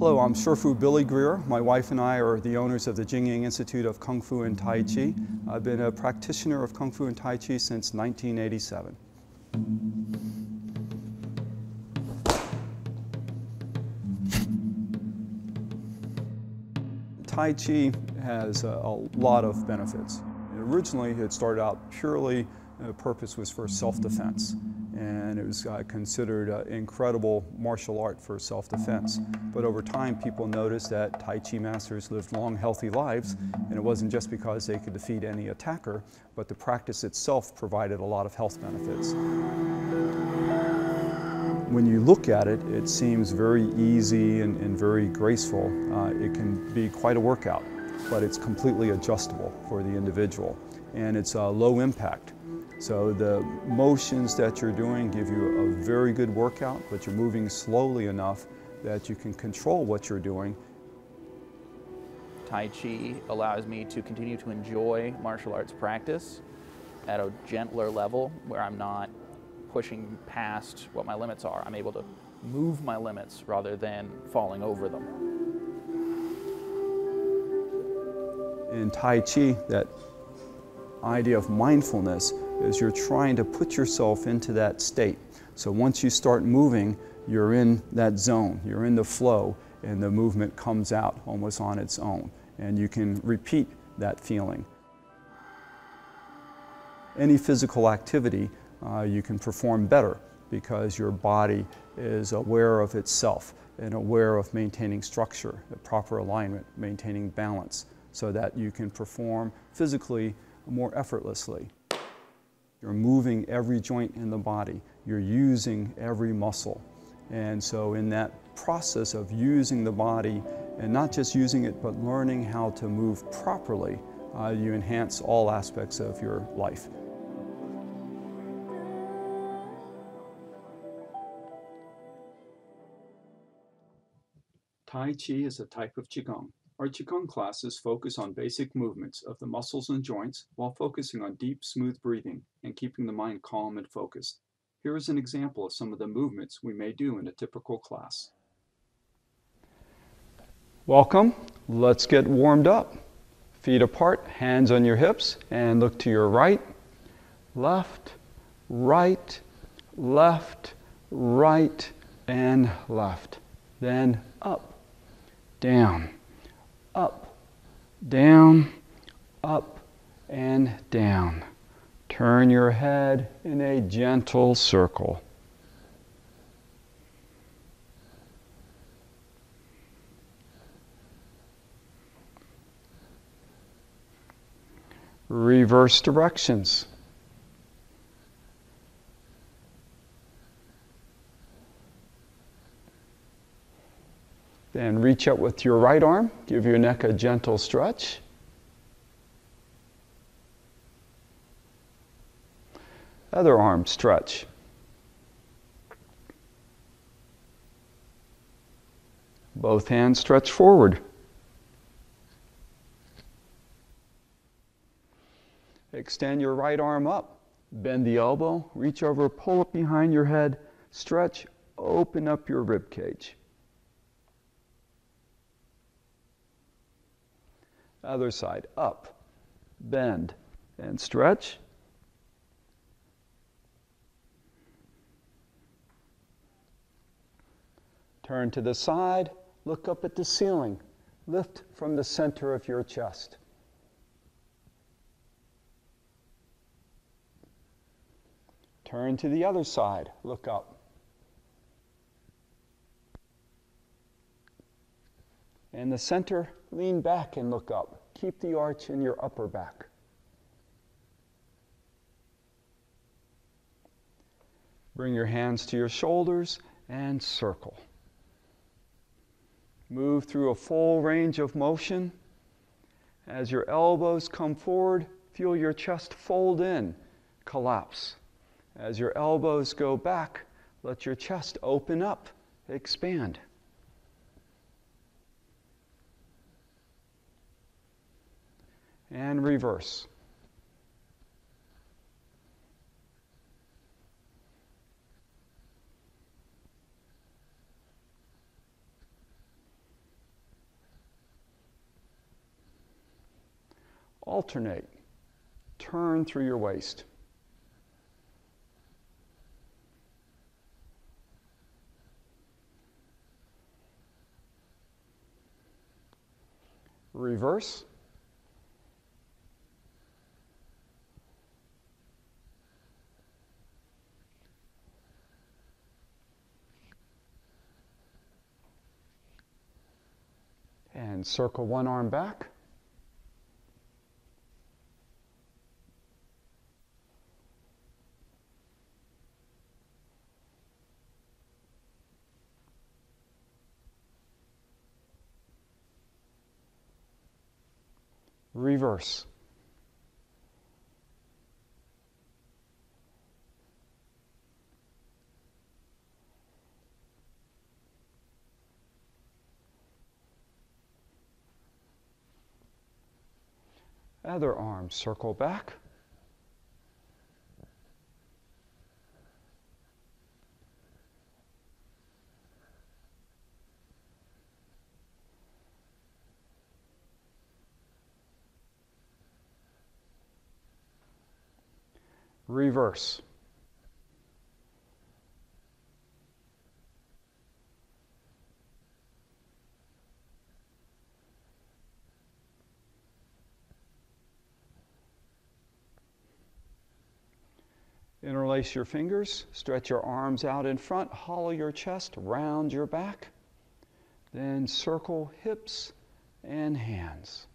Hello, I'm Shifu Billy Greer. My wife and I are the owners of the Jingying Institute of Kung Fu and Tai Chi. I've been a practitioner of Kung Fu and Tai Chi since 1987. Tai Chi has a lot of benefits. Originally, it started out purely, the purpose was for self-defense. And it was considered an incredible martial art for self-defense. But over time, people noticed that Tai Chi masters lived long, healthy lives, and it wasn't just because they could defeat any attacker, but the practice itself provided a lot of health benefits. When you look at it, it seems very easy and very graceful. It can be quite a workout, but it's completely adjustable for the individual, and it's low impact. So the motions that you're doing give you a very good workout, but you're moving slowly enough that you can control what you're doing. Tai Chi allows me to continue to enjoy martial arts practice at a gentler level where I'm not pushing past what my limits are. I'm able to move my limits rather than falling over them. In Tai Chi, that idea of mindfulness is you're trying to put yourself into that state. So once you start moving, you're in that zone, you're in the flow, and the movement comes out almost on its own. And you can repeat that feeling. Any physical activity you can perform better because your body is aware of itself and aware of maintaining structure, the proper alignment, maintaining balance, so that you can perform physically more effortlessly. You're moving every joint in the body. You're using every muscle. And so in that process of using the body, and not just using it, but learning how to move properly, you enhance all aspects of your life. Tai Chi is a type of Qigong. Our Qigong classes focus on basic movements of the muscles and joints while focusing on deep, smooth breathing and keeping the mind calm and focused. Here is an example of some of the movements we may do in a typical class. Welcome. Let's get warmed up. Feet apart, hands on your hips, and look to your right, left, right, left, right, and left. Then up, down, up, down, up, and down. Turn your head in a gentle circle. Reverse directions. Then reach up with your right arm, give your neck a gentle stretch. Other arm stretch. Both hands stretch forward. Extend your right arm up. Bend the elbow, reach over, pull it behind your head, stretch, open up your rib cage. Other side, up, bend, and stretch. Turn to the side, look up at the ceiling. Lift from the center of your chest. Turn to the other side, look up. In the center, lean back and look up. Keep the arch in your upper back. Bring your hands to your shoulders and circle. Move through a full range of motion. As your elbows come forward, feel your chest fold in, collapse. As your elbows go back, let your chest open up, expand. And reverse. Alternate. Turn through your waist. Reverse. And circle one arm back. Reverse. Other arm, circle back. Reverse. Interlace your fingers, stretch your arms out in front, hollow your chest, round your back, then circle hips and hands.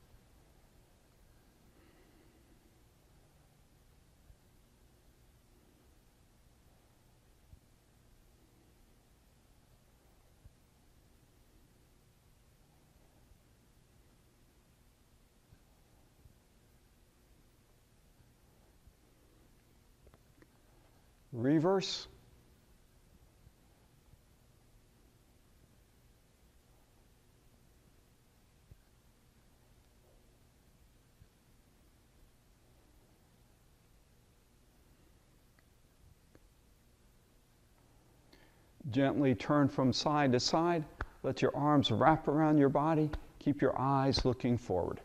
Reverse. Gently turn from side to side. Let your arms wrap around your body. Keep your eyes looking forward.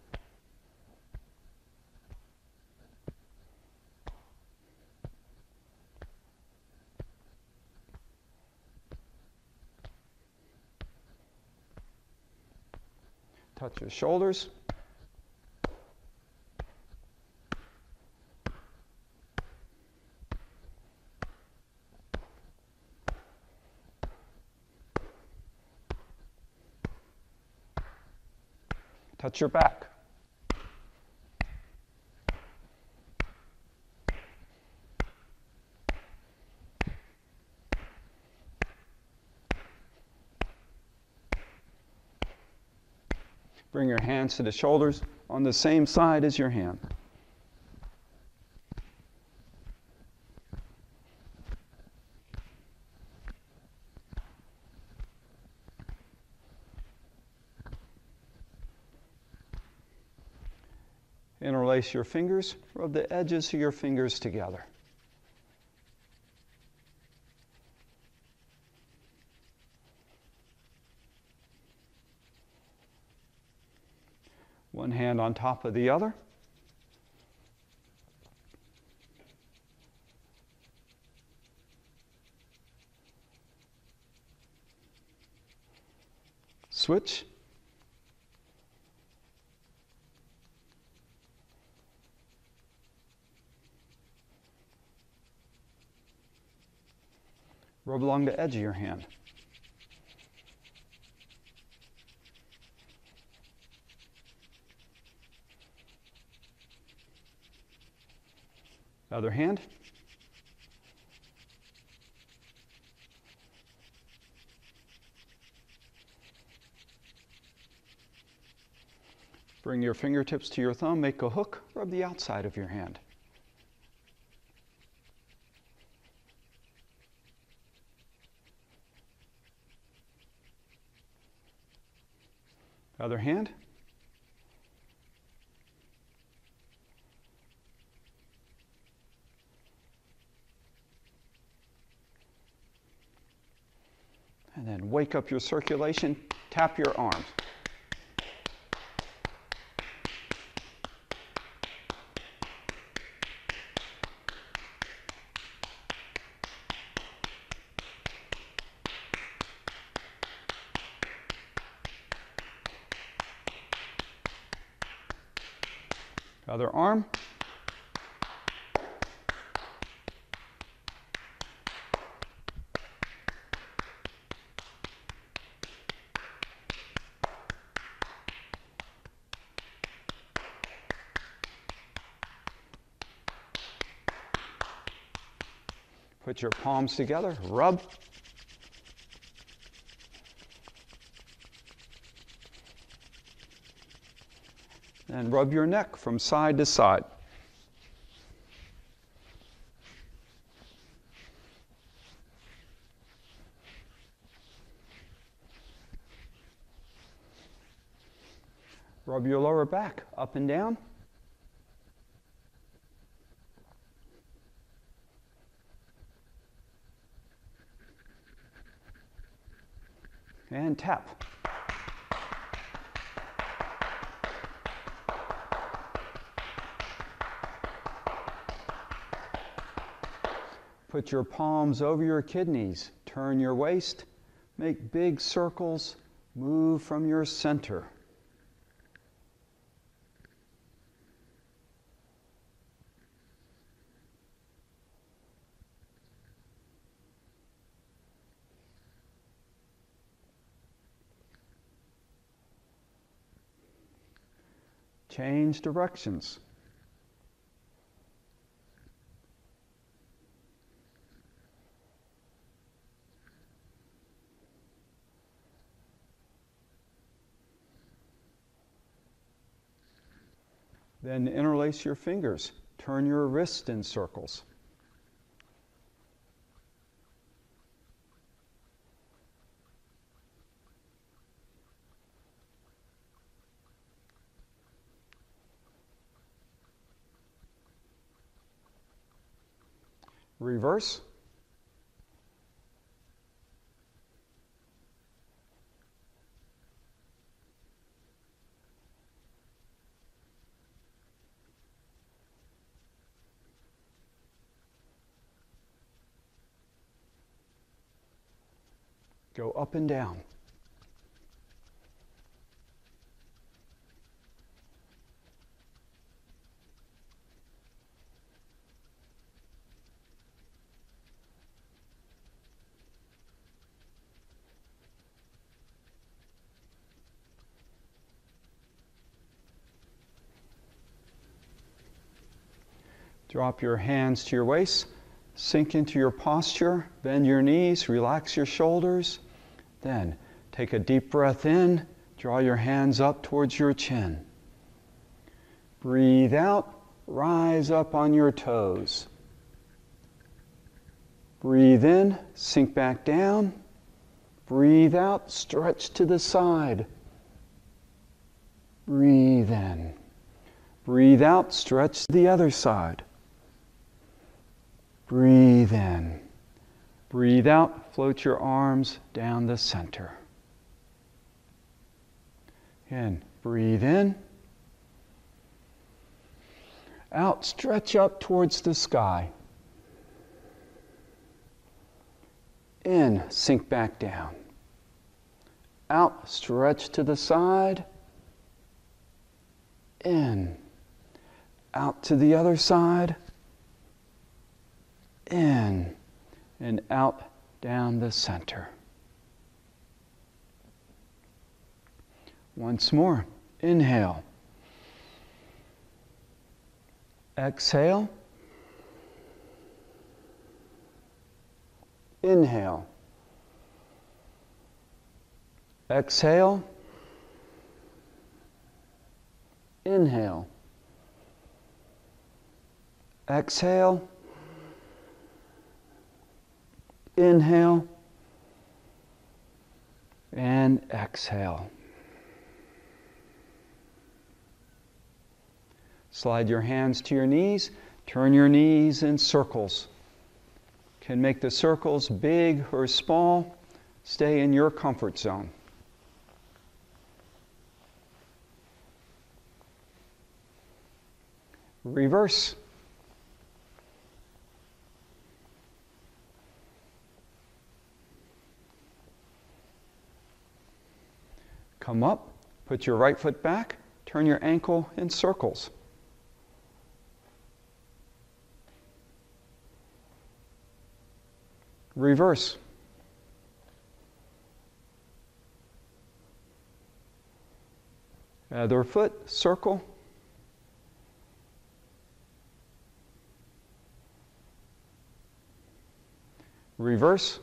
Touch your shoulders. Touch your back. Bring your hands to the shoulders on the same side as your hand. Interlace your fingers, rub the edges of your fingers together. One hand on top of the other. Switch. Rub along the edge of your hand. Other hand. Bring your fingertips to your thumb, make a hook, rub the outside of your hand. Other hand. And then wake up your circulation, tap your arms. Other arm. Put your palms together, rub. And rub your neck from side to side. Rub your lower back up and down. And tap. Put your palms over your kidneys. Turn your waist. Make big circles. Move from your center. Change directions. Then interlace your fingers. Turn your wrist in circles. Reverse. Go up and down. Drop your hands to your waist, sink into your posture, bend your knees, relax your shoulders. Then take a deep breath in, draw your hands up towards your chin. Breathe out, rise up on your toes. Breathe in, sink back down. Breathe out, stretch to the side. Breathe in. Breathe out, stretch to the other side. Breathe in. Breathe out, float your arms down the center. In, breathe in. Out, stretch up towards the sky. In, sink back down. Out, stretch to the side. In. Out to the other side. In. And out down the center. Once more. Inhale. Exhale. Inhale. Exhale. Inhale. Exhale. Inhale. And exhale. Slide your hands to your knees. Turn your knees in circles. Can make the circles big or small. Stay in your comfort zone. Reverse. Come up, put your right foot back, turn your ankle in circles. Reverse. Other foot, circle. Reverse.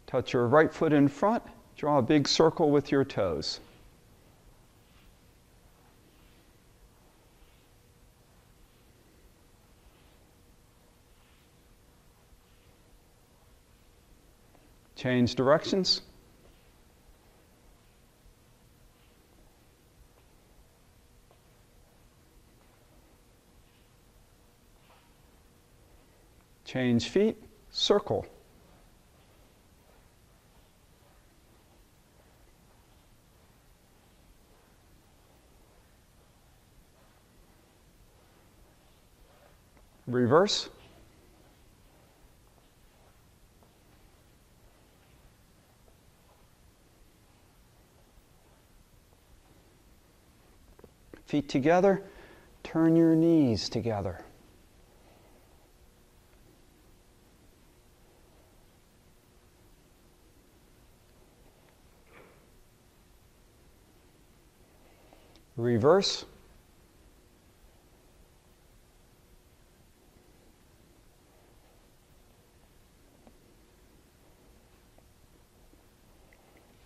Touch your right foot in front, draw a big circle with your toes. Change directions. Change feet, circle. Reverse. Feet together, turn your knees together. Reverse.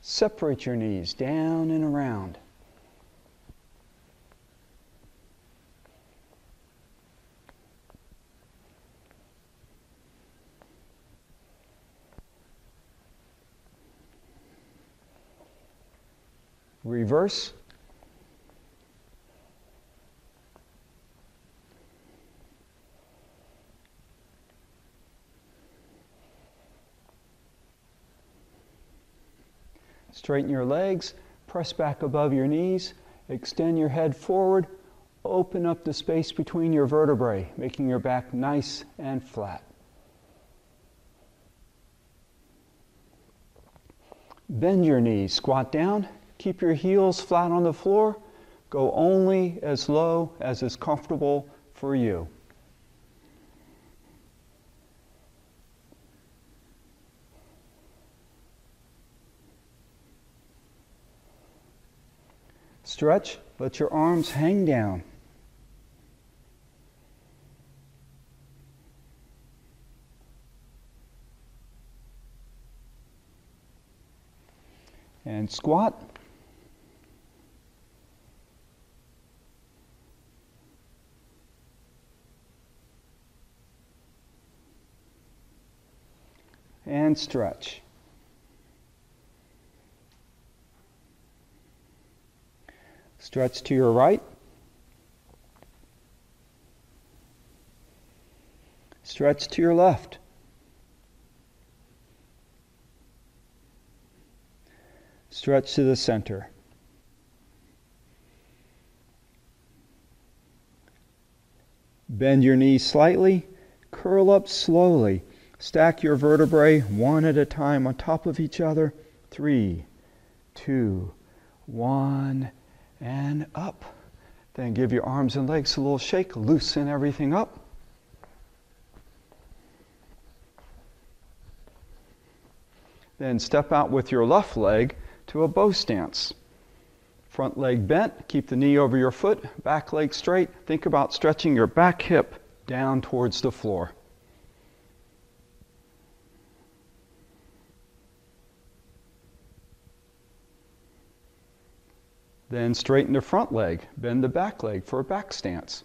Separate your knees down and around. Reverse. Straighten your legs, press back above your knees, extend your head forward, open up the space between your vertebrae, making your back nice and flat. Bend your knees, squat down, keep your heels flat on the floor, go only as low as is comfortable for you. Stretch, let your arms hang down. And squat. And stretch. Stretch to your right. Stretch to your left. Stretch to the center. Bend your knees slightly, curl up slowly. Stack your vertebrae one at a time on top of each other. 3, 2, 1, and up. Then give your arms and legs a little shake, loosen everything up. Then step out with your left leg to a bow stance. Front leg bent, keep the knee over your foot, back leg straight. Think about stretching your back hip down towards the floor. Then straighten the front leg, bend the back leg for a back stance.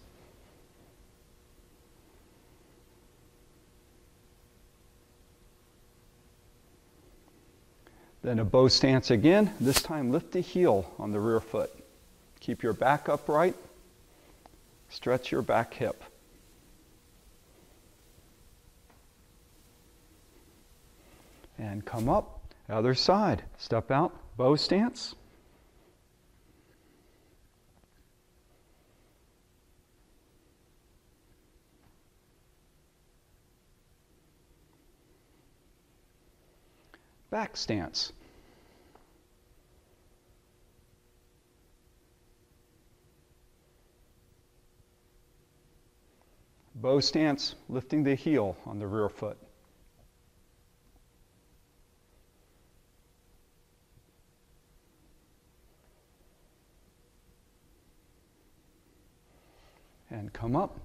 Then a bow stance again. This time lift the heel on the rear foot. Keep your back upright. Stretch your back hip. And come up, other side. Step out, bow stance. Back stance. Bow stance, lifting the heel on the rear foot. And come up,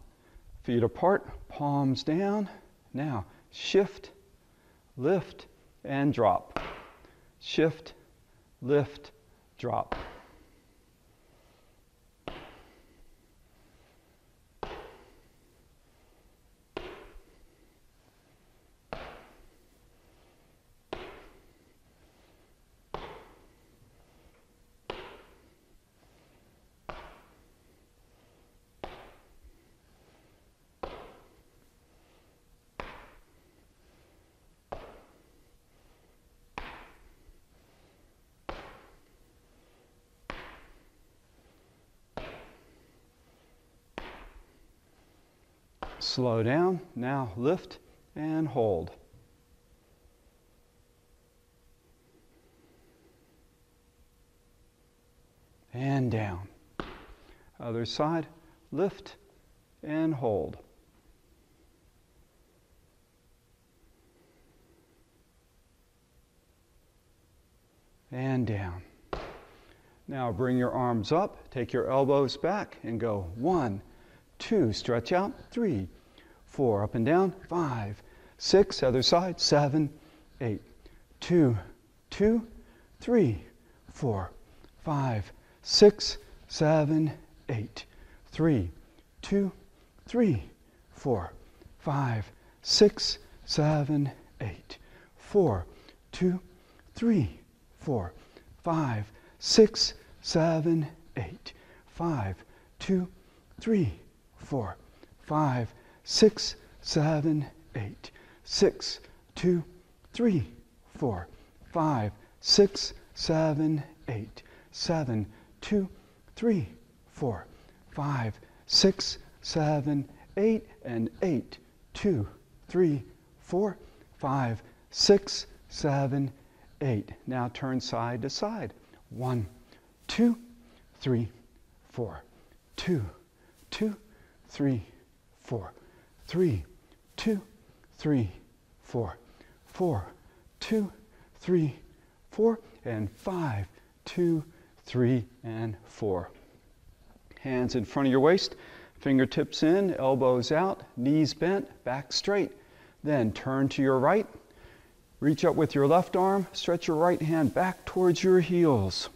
feet apart, palms down. Now shift, lift, and drop. Shift, lift, drop. Slow down, now lift and hold. And down. Other side, lift and hold. And down. Now bring your arms up, take your elbows back and go 1, 2, stretch out, 3, 4, up and down, 5, 6, other side, 7, 8, 2, 2, 3, 4, 5, 6, 7, 8, 3, 2, 3, 4, 5, 6, 7, 8, 4, 2, 3, 4, 5, 6, 7, 8, 5, 2, 3, 4, 5, 6, 7, 8, 6, 2, 3, 4, 5, 6, 7, 8, 7, 2, 3, 4, 5, 6, 7, 8, and 8, 2, 3, 4, 5, 6, 7, 8. Now turn side to side. 1, 2, 3, 4, 2, 2, 3, 4, 3, 2, 3, 4, 4, 2, 3, 4, and 5, 2, 3, and 4. Hands in front of your waist, fingertips in, elbows out, knees bent, back straight. Then turn to your right, reach up with your left arm, stretch your right hand back towards your heels.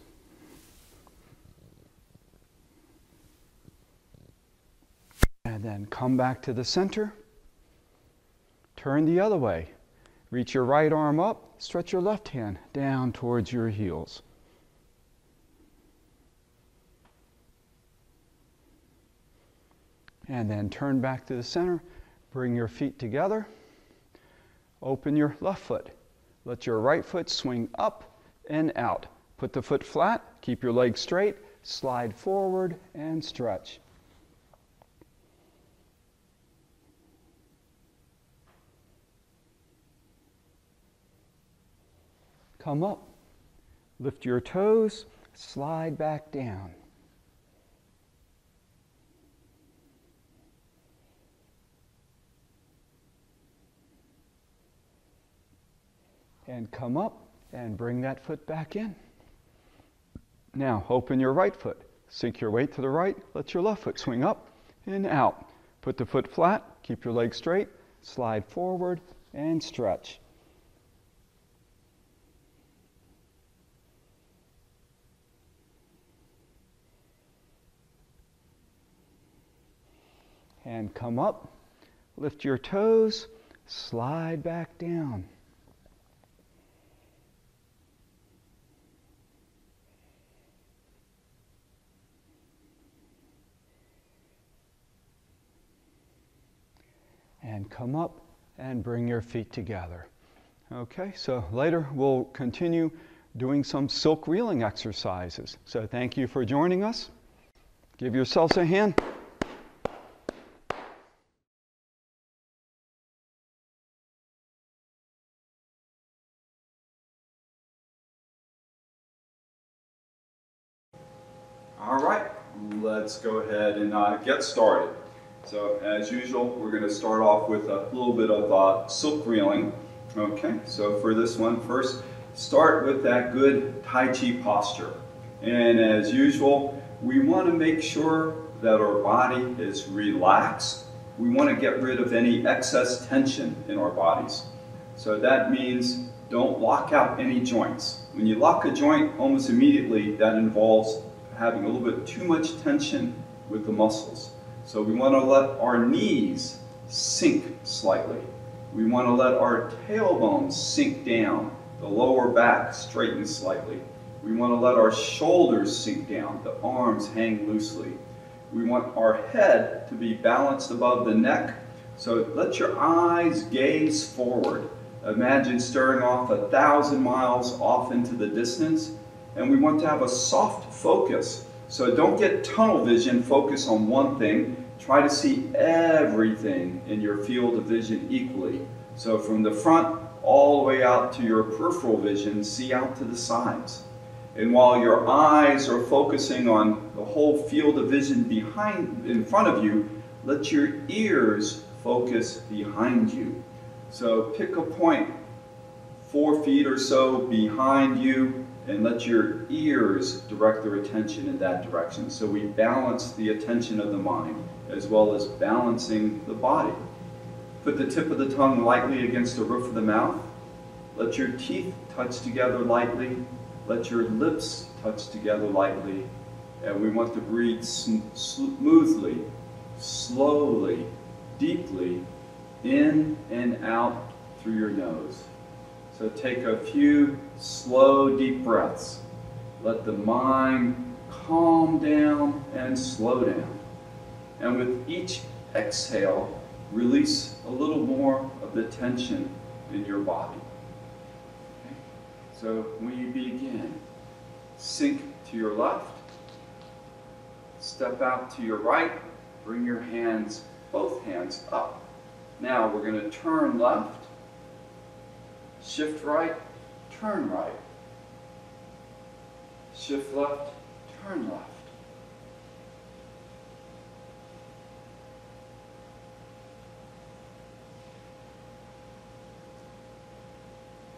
And then come back to the center. Turn the other way. Reach your right arm up, stretch your left hand down towards your heels. And then turn back to the center. Bring your feet together. Open your left foot. Let your right foot swing up and out. Put the foot flat, keep your legs straight, slide forward and stretch. Come up, lift your toes, slide back down. And come up and bring that foot back in. Now open your right foot. Sink your weight to the right. Let your left foot swing up and out. Put the foot flat. Keep your legs straight. Slide forward and stretch. And come up. Lift your toes. Slide back down. And come up and bring your feet together. Okay, so later we'll continue doing some silk reeling exercises. So thank you for joining us. Give yourselves a hand. All right, let's go ahead and get started. So as usual, we're going to start off with a little bit of silk reeling. Okay, so for this one, first start with that good Tai Chi posture. And as usual, we want to make sure that our body is relaxed. We want to get rid of any excess tension in our bodies. So that means don't lock out any joints. When you lock a joint, almost immediately that involves having a little bit too much tension with the muscles. So we want to let our knees sink slightly. We want to let our tailbone sink down, the lower back straighten slightly. We want to let our shoulders sink down, the arms hang loosely. We want our head to be balanced above the neck. So let your eyes gaze forward. Imagine staring off 1,000 miles off into the distance. And we want to have a soft focus. So don't get tunnel vision, focus on one thing. Try to see everything in your field of vision equally. So from the front all the way out to your peripheral vision, see out to the sides. And while your eyes are focusing on the whole field of vision in front of you, let your ears focus behind you. So pick a point 4 feet or so behind you and let your ears direct their attention in that direction. So we balance the attention of the mind as well as balancing the body. Put the tip of the tongue lightly against the roof of the mouth. Let your teeth touch together lightly. Let your lips touch together lightly. And we want to breathe smoothly, slowly, deeply, in and out through your nose. So take a few slow, deep breaths. Let the mind calm down and slow down. And with each exhale, release a little more of the tension in your body. Okay? So when you begin, sink to your left, step out to your right, bring your hands, both hands up. Now we're going to turn left, shift right, turn right. Shift left, turn left.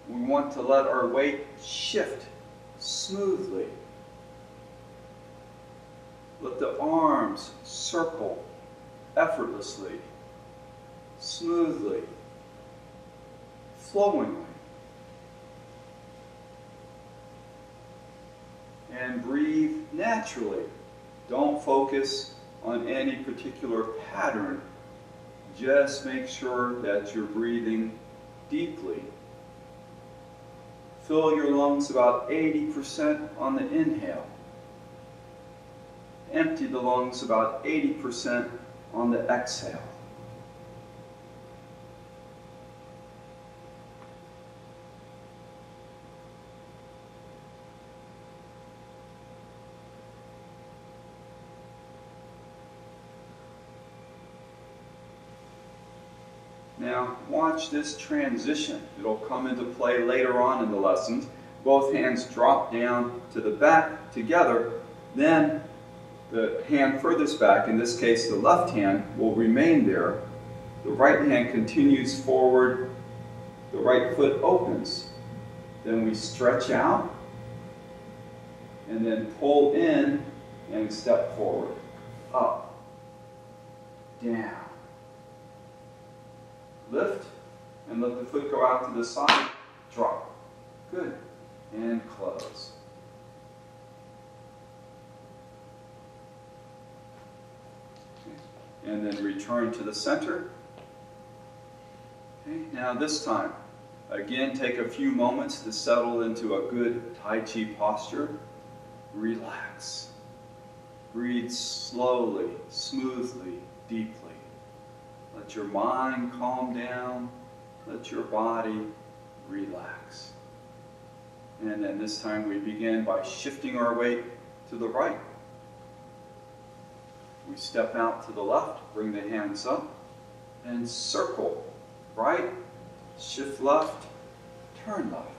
We want to let our weight shift smoothly. Let the arms circle effortlessly, smoothly, flowingly. And breathe naturally. Don't focus on any particular pattern. Just make sure that you're breathing deeply. Fill your lungs about 80% on the inhale. Empty the lungs about 80% on the exhale. Now, watch this transition. It'll come into play later on in the lessons. Both hands drop down to the back together. Then the hand furthest back, in this case the left hand, will remain there. The right hand continues forward. The right foot opens. Then we stretch out and then pull in and step forward. Up, down. Lift, and let the foot go out to the side. Drop. Good. And close. Okay. And then return to the center. Okay. Now this time, again, take a few moments to settle into a good Tai Chi posture. Relax. Breathe slowly, smoothly, deeply. Let your mind calm down. Let your body relax. And then this time we begin by shifting our weight to the right. We step out to the left, bring the hands up, and circle. Right, shift left, turn left.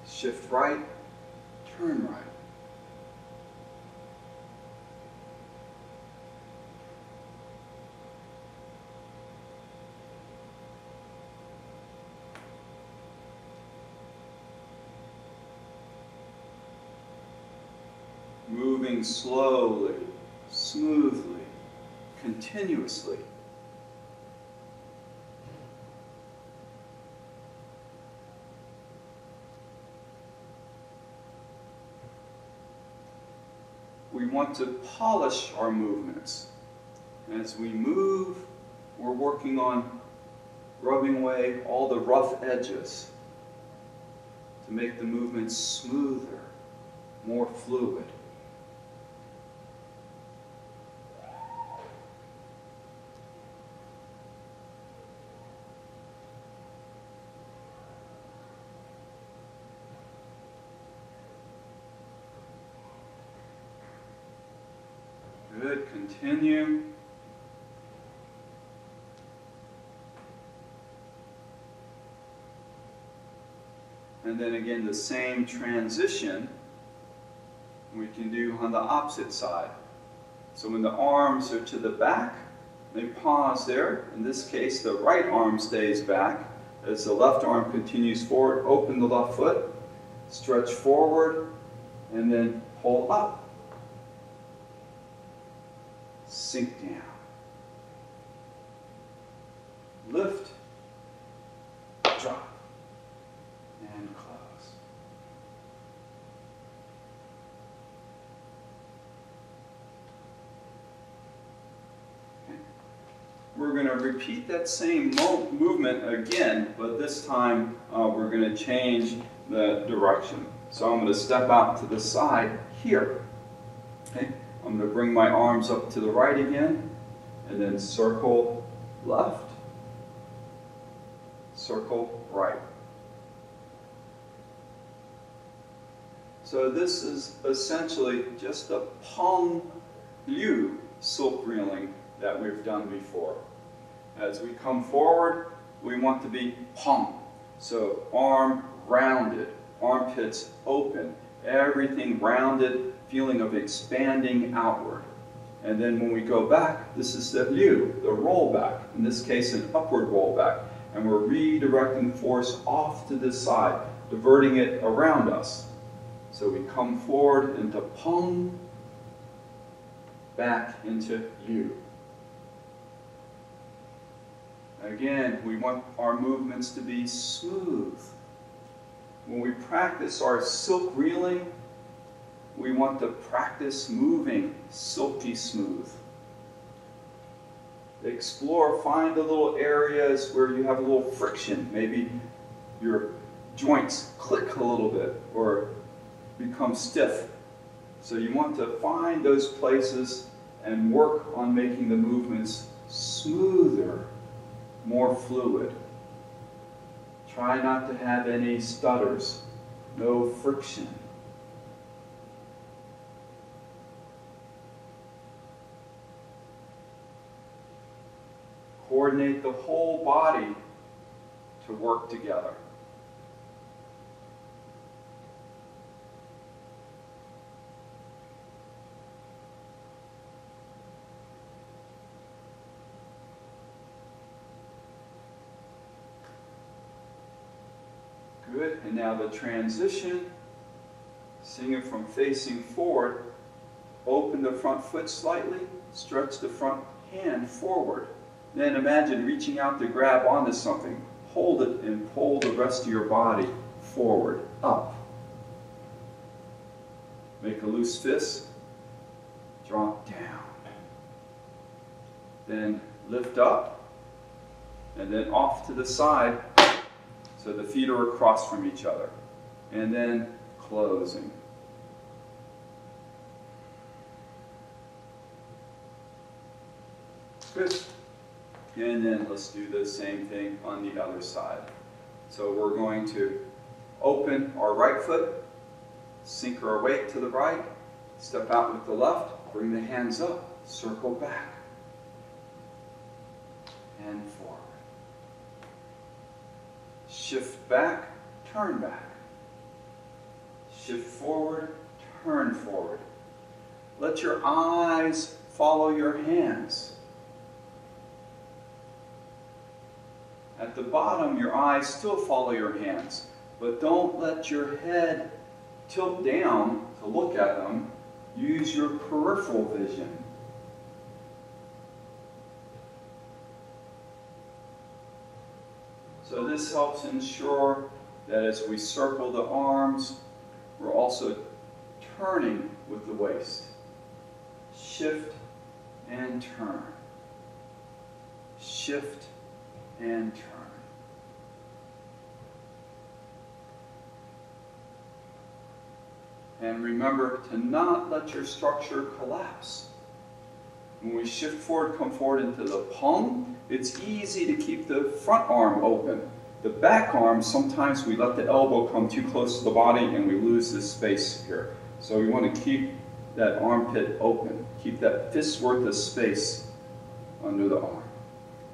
Shift right, turn right. moving slowly, smoothly, continuously. We want to polish our movements. As we move, we're working on rubbing away all the rough edges to make the movement smoother, more fluid. Good, continue. And then again, the same transition we can do on the opposite side. So when the arms are to the back, they pause there. In this case, the right arm stays back. As the left arm continues forward, open the left foot, stretch forward, and then pull up. Sink down. Lift, drop, and close. Okay. We're going to repeat that same movement again, but this time we're going to change the direction. So I'm going to step out to the side here. Okay. I'm going to bring my arms up to the right again, and then circle left, circle right. So this is essentially just a Peng Liu silk reeling that we've done before. As we come forward, we want to be Peng. So arm rounded, armpits open, everything rounded, feeling of expanding outward. And then when we go back, this is the Liu, the roll back. In this case, an upward roll back. And we're redirecting force off to this side, diverting it around us. So we come forward into Peng, back into Liu. Again, we want our movements to be smooth. When we practice our silk reeling, we want to practice moving silky smooth. Explore, find the little areas where you have a little friction. Maybe your joints click a little bit or become stiff. So you want to find those places and work on making the movements smoother, more fluid. Try not to have any stutters, no friction. Coordinate the whole body to work together. Good, and now the transition, seeing it from facing forward, open the front foot slightly, stretch the front hand forward. Then imagine reaching out to grab onto something. Hold it and pull the rest of your body forward, up. Make a loose fist, drop down. Then lift up, and then off to the side, so the feet are across from each other. And then closing. Good. And then let's do the same thing on the other side. So we're going to open our right foot, sink our weight to the right, step out with the left, bring the hands up, circle back, and forward. Shift back, turn back. Shift forward, turn forward. Let your eyes follow your hands. At the bottom, your eyes still follow your hands, but don't let your head tilt down to look at them. use your peripheral vision. So this helps ensure that as we circle the arms, we're also turning with the waist. Shift and turn. Shift and turn. And remember to not let your structure collapse. When we shift forward, come forward into the palm, it's easy to keep the front arm open. The back arm, sometimes we let the elbow come too close to the body and we lose this space here. So we want to keep that armpit open. Keep that fist worth of space under the arm.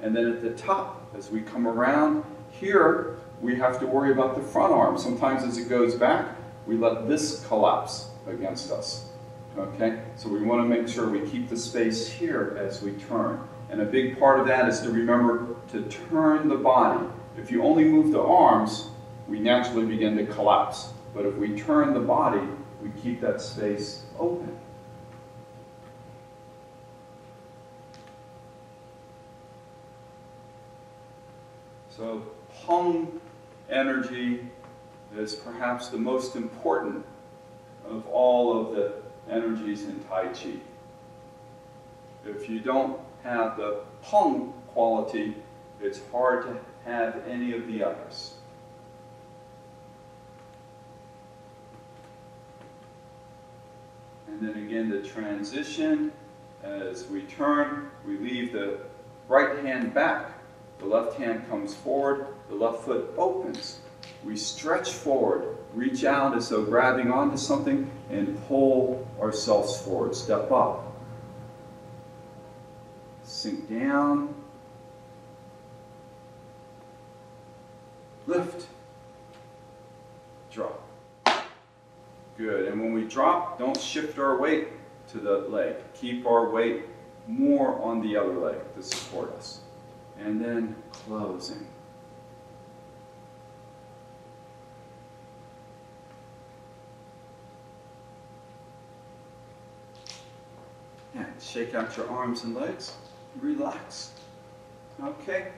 And then at the top, as we come around, here we have to worry about the front arm. Sometimes as it goes back, we let this collapse against us. Okay? So we want to make sure we keep the space here as we turn. And a big part of that is to remember to turn the body. If you only move the arms, we naturally begin to collapse. But if we turn the body, we keep that space open. So hung energy is perhaps the most important of all of the energies in Tai Chi. If you don't have the hung quality, it's hard to have any of the others. And then again, the transition, as we turn, we leave the right hand back. The left hand comes forward, the left foot opens. We stretch forward, reach out as though grabbing onto something, and pull ourselves forward. Step up. Sink down. Lift. Drop. Good. And when we drop, don't shift our weight to the leg. Keep our weight more on the other leg to support us. And then closing. And shake out your arms and legs. Relax. Okay.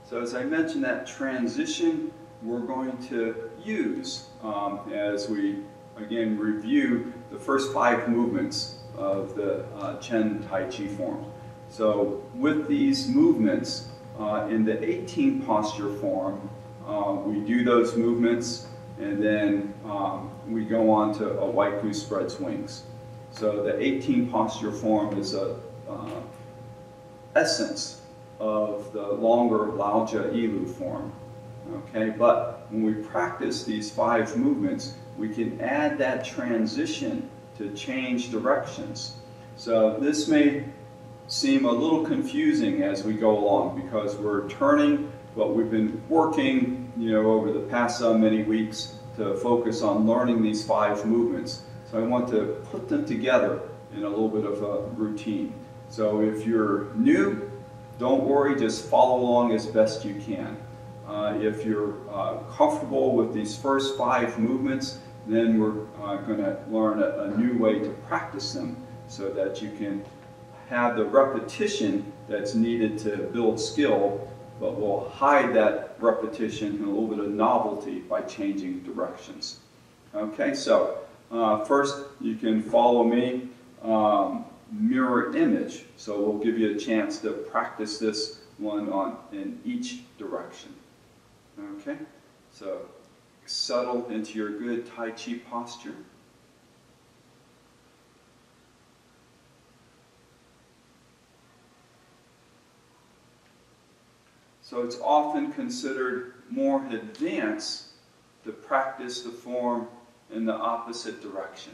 So as I mentioned, that transition we're going to use as we, again, review the first 5 movements of the Chen Tai Chi form. So with these movements, in the 18 posture form, we do those movements and then we go on to a white goose spreads wings. So the 18 posture form is a essence of the longer Lao Jia Ilu form. Okay, but when we practice these 5 movements, we can add that transition to change directions. So this may seem a little confusing as we go along because we're turning, but we've been working, over the past so many weeks to focus on learning these 5 movements. So I want to put them together in a little bit of a routine. So if you're new, don't worry, just follow along as best you can. If you're comfortable with these first 5 movements, then we're going to learn a new way to practice them so that you can have the repetition that's needed to build skill, but we'll hide that repetition and a little bit of novelty by changing directions. Okay, so first you can follow me, mirror image. So we'll give you a chance to practice this one in each direction. Okay, so settle into your good Tai Chi posture. So it's often considered more advanced to practice the form in the opposite direction.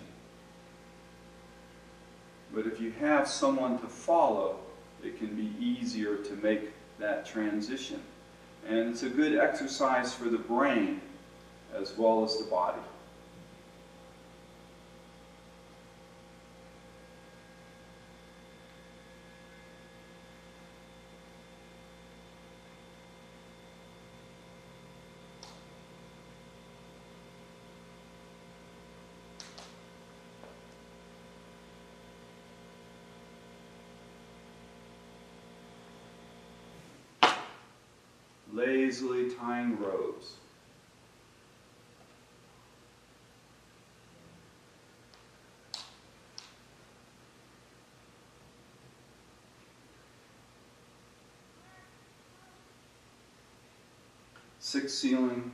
But if you have someone to follow, it can be easier to make that transition. And it's a good exercise for the brain as well as the body. lazily tying robes. Six sealing,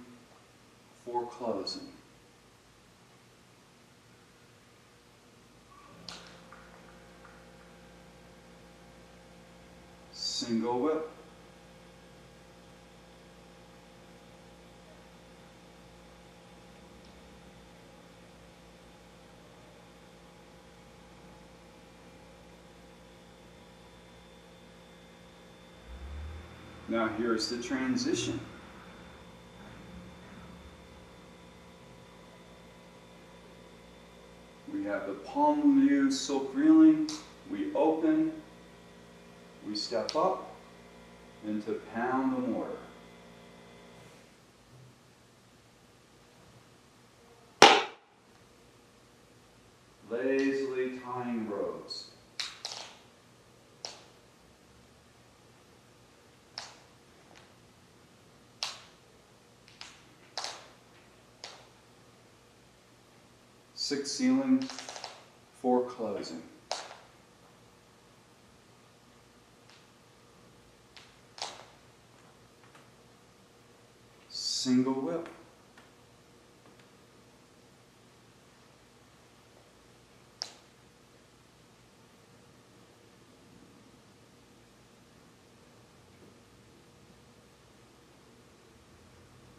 four closing. Single whip. Now here's the transition. We have the palm view silk reeling. We open, we step up into pound the mortar. Lazily tying robes. Six sealing, four closing. Single whip.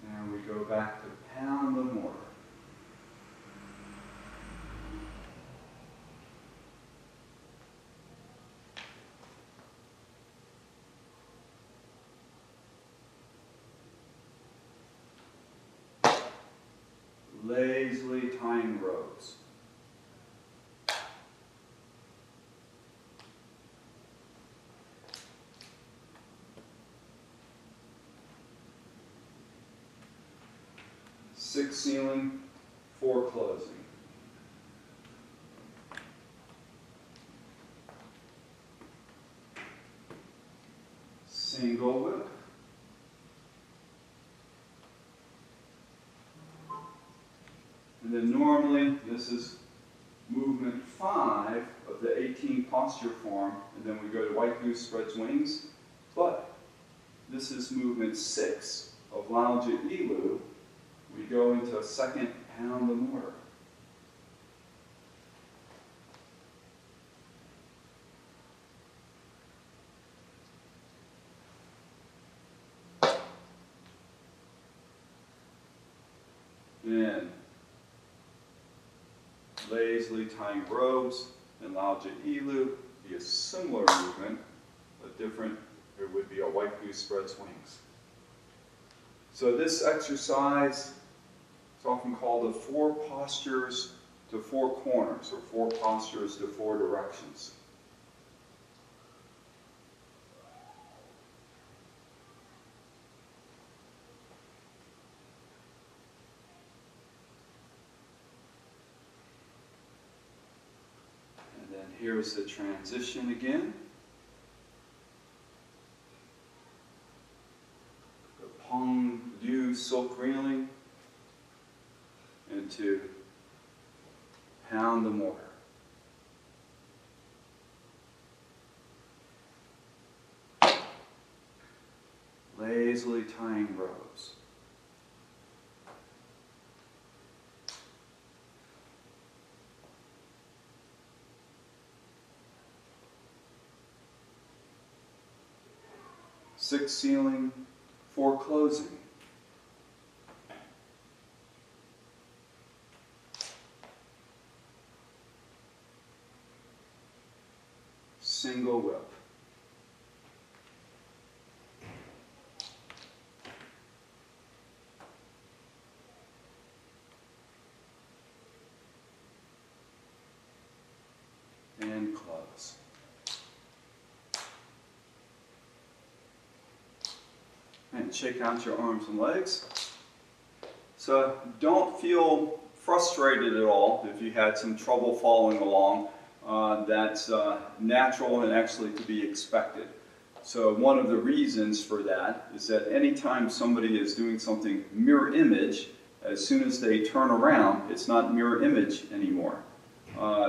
And we go back to pound the mortar. Lazily tying robes. Six sealing, four closing. Single whip. And then normally, this is movement 5 of the 18 posture form, and then we go to white goose spreads wings. But this is movement 6 of lounge at elu. We go into a second pound the mortar. Then lazily tying robes and lounge at elu be a similar movement, but different. It would be a white goose spreads wings. So this exercise is often called the 4 postures to 4 corners, or 4 postures to 4 directions. And then here's the transition again. The palm view silk reeling into pound the mortar. Lazily tying robes. Six sealing, 4 closing. Single whip. And close. And shake out your arms and legs. So don't feel frustrated at all if you had some trouble following along. That's natural and actually to be expected. So one of the reasons for that is that anytime somebody is doing something mirror image, as soon as they turn around, it's not mirror image anymore.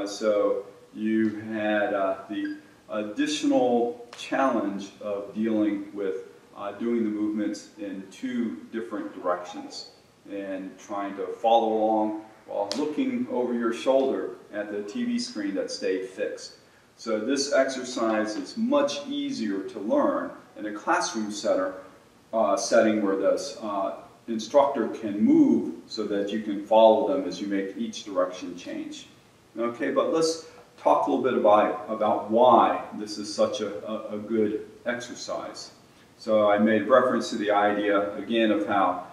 So you had the additional challenge of dealing with doing the movements in two different directions and trying to follow along while looking over your shoulder at the TV screen that stayed fixed. So this exercise is much easier to learn in a classroom setting where the instructor can move so that you can follow them as you make each direction change. Okay, but let's talk a little bit about why this is such a good exercise. So I made reference to the idea, again, of how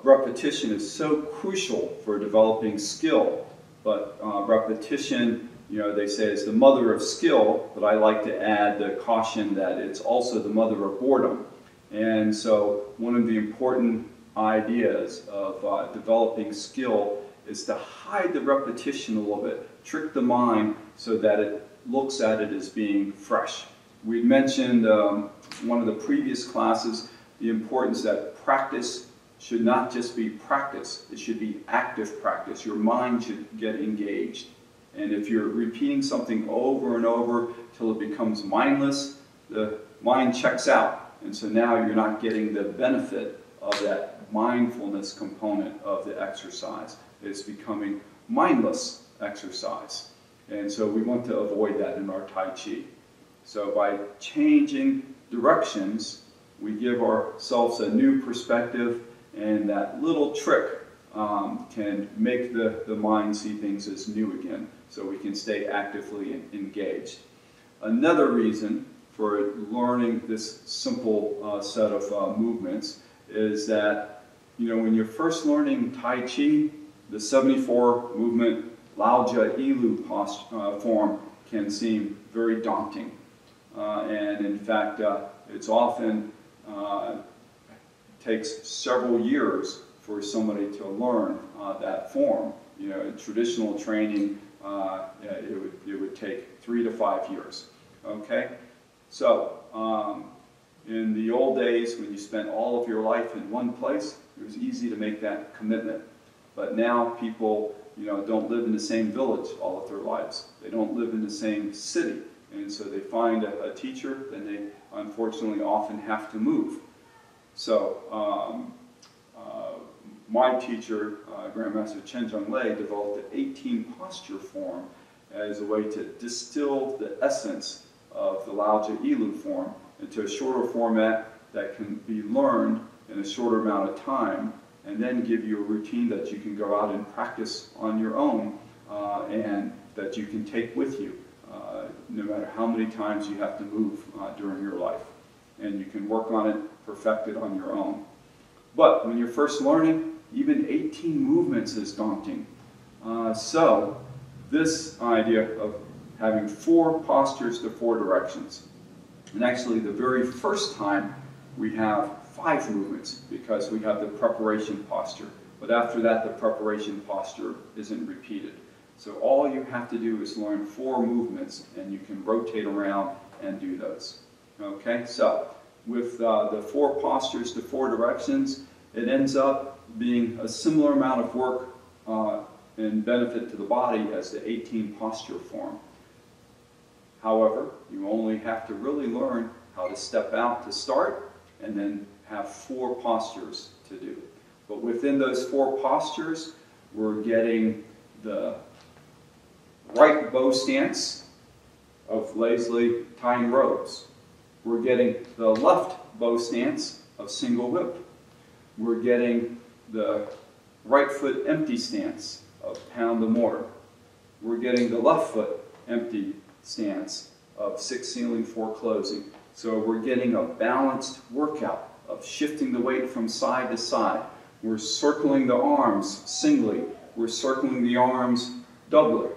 repetition is so crucial for developing skill. But repetition, you know, they say is the mother of skill, but I like to add the caution that it's also the mother of boredom. And so one of the important ideas of developing skill is to hide the repetition a little bit, trick the mind so that it looks at it as being fresh. We mentioned one of the previous classes the importance that practice should not just be practice, it should be active practice. Your mind should get engaged. And if you're repeating something over and over till it becomes mindless, the mind checks out. And so now you're not getting the benefit of that mindfulness component of the exercise. It's becoming mindless exercise. And so we want to avoid that in our Tai Chi. So by changing directions, we give ourselves a new perspective, and that little trick can make the mind see things as new again, so we can stay actively engaged. Another reason for learning this simple set of movements is that, you know, when you're first learning Tai Chi, the 74 movement Lao Jia Ilu form can seem very daunting. And in fact, it's often takes several years for somebody to learn that form. You know, in traditional training, it would take 3 to 5 years. Okay, so in the old days, when you spent all of your life in one place, it was easy to make that commitment. But now people, you know, don't live in the same village all of their lives. They don't live in the same city. And so they find a teacher, then they unfortunately often have to move. So my teacher, Grandmaster Chen Zheng Lei, developed the 18 posture form as a way to distill the essence of the Lao Jia Ilu form into a shorter format that can be learned in a shorter amount of time, and then give you a routine that you can go out and practice on your own, and that you can take with you, no matter how many times you have to move during your life. And you can work on it, perfect it on your own. But when you're first learning, even 18 movements is daunting. So this idea of having 4 postures to 4 directions. And actually the very first time we have 5 movements because we have the preparation posture. But after that, the preparation posture isn't repeated. So all you have to do is learn 4 movements, and you can rotate around and do those. Okay, so with the 4 postures to 4 directions, it ends up being a similar amount of work and benefit to the body as the 18 posture form. However, you only have to really learn how to step out to start, and then have 4 postures to do. But within those 4 postures, we're getting the right bow stance of lazily tying ropes. We're getting the left bow stance of single whip. We're getting the right foot empty stance of pound the mortar. We're getting the left foot empty stance of 6 ceiling 4 closing. So we're getting a balanced workout of shifting the weight from side to side. We're circling the arms singly. We're circling the arms doubly.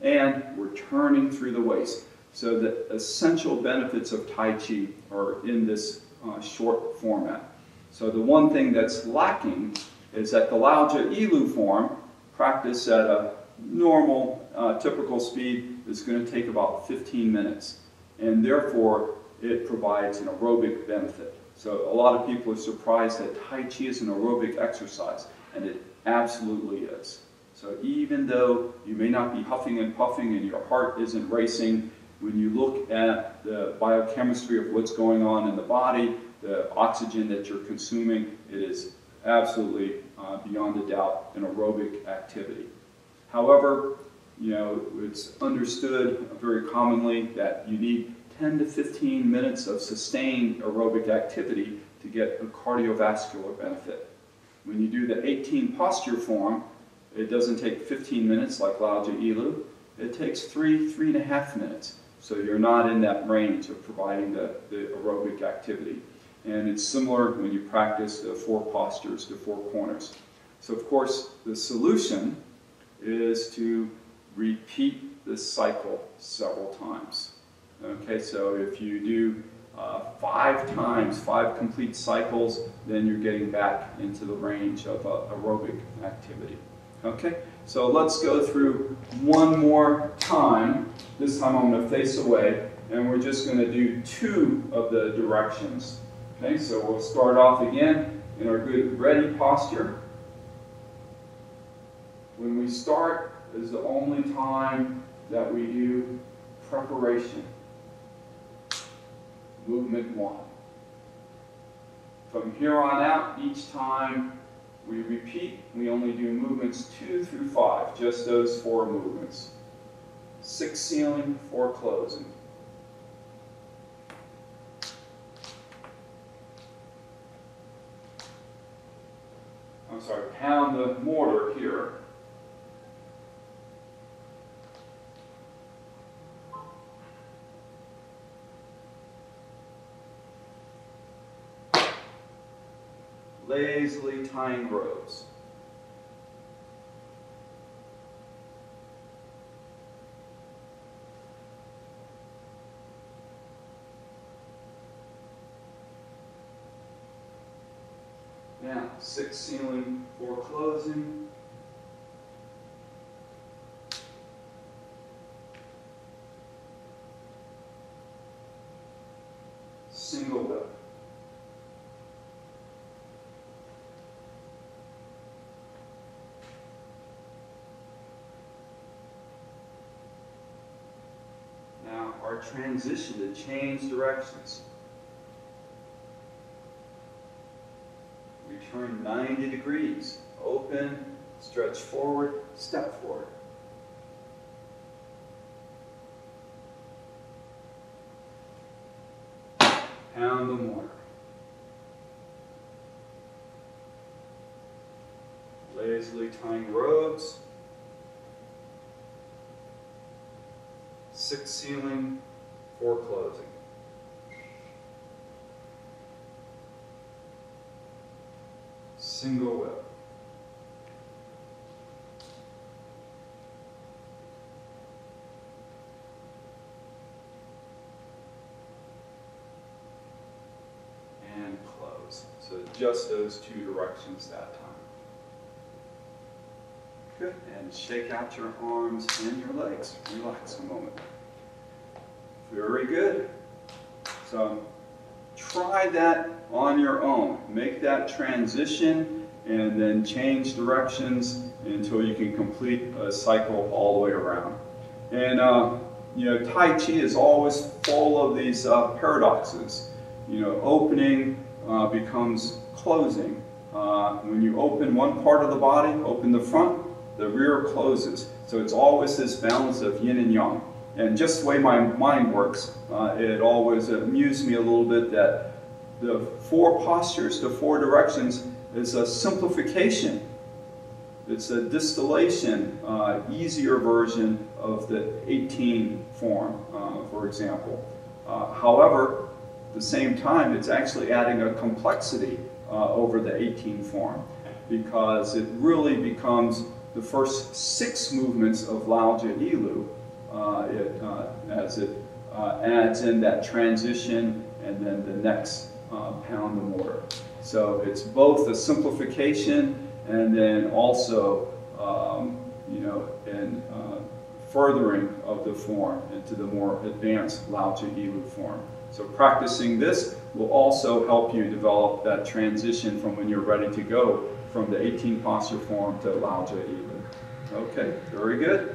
And we're turning through the waist. So the essential benefits of Tai Chi are in this short format. So the one thing that's lacking is that the Lao Jia Ilu form, practice at a normal, typical speed, is going to take about 15 minutes. And therefore, it provides an aerobic benefit. So a lot of people are surprised that Tai Chi is an aerobic exercise, and it absolutely is. So even though you may not be huffing and puffing and your heart isn't racing, when you look at the biochemistry of what's going on in the body, the oxygen that you're consuming, it is absolutely, beyond a doubt, an aerobic activity. However, you know, it's understood very commonly that you need 10 to 15 minutes of sustained aerobic activity to get a cardiovascular benefit. When you do the 18 posture form, it doesn't take 15 minutes like Lao Tzu Ilu. It takes 3.5 minutes. So you're not in that range of providing the aerobic activity. And it's similar when you practice the 4 postures, the 4 corners. So of course, the solution is to repeat the cycle several times. Okay, so if you do 5 times, 5 complete cycles, then you're getting back into the range of aerobic activity. Okay, so let's go through one more time. This time I'm going to face away, and we're just going to do 2 of the directions. Okay, so we'll start off again in our good ready posture. When we start is the only time that we do preparation. Movement 1. From here on out, each time we repeat, we only do movements 2 through 5, just those 4 movements. 6 sealing, 4 closing. I'm sorry, pound the mortar here. Lazily tying rows. Now, 6 sealing, 4 closing. Single whip. Now, our transition to change directions. We turn 90 degrees. Open, stretch forward, step forward. Pound the mortar. Lazily tying robes. 6 sealing, 4 closing. Single whip. And close. So just those 2 directions that time. Good. And shake out your arms and your legs. Relax a moment. Very good. So try that on your own. Make that transition and then change directions until you can complete a cycle all the way around. And you know, Tai Chi is always full of these paradoxes. You know, opening becomes closing. When you open one part of the body, open the front, the rear closes. So it's always this balance of yin and yang. And just the way my mind works, it always amused me a little bit that the 4 postures, the 4 directions, is a simplification. It's a distillation, easier version of the 18 form, for example. However, at the same time, it's actually adding a complexity over the 18 form, because it really becomes the first 6 movements of Lao Tzu Ilu, as it adds in that transition and then the next pound the mortar. So it's both a simplification and then also, you know, an furthering of the form into the more advanced Lao Tzu Ilu form. So practicing this will also help you develop that transition from when you're ready to go from the 18 posture form to Lao Tzu even. Okay, very good.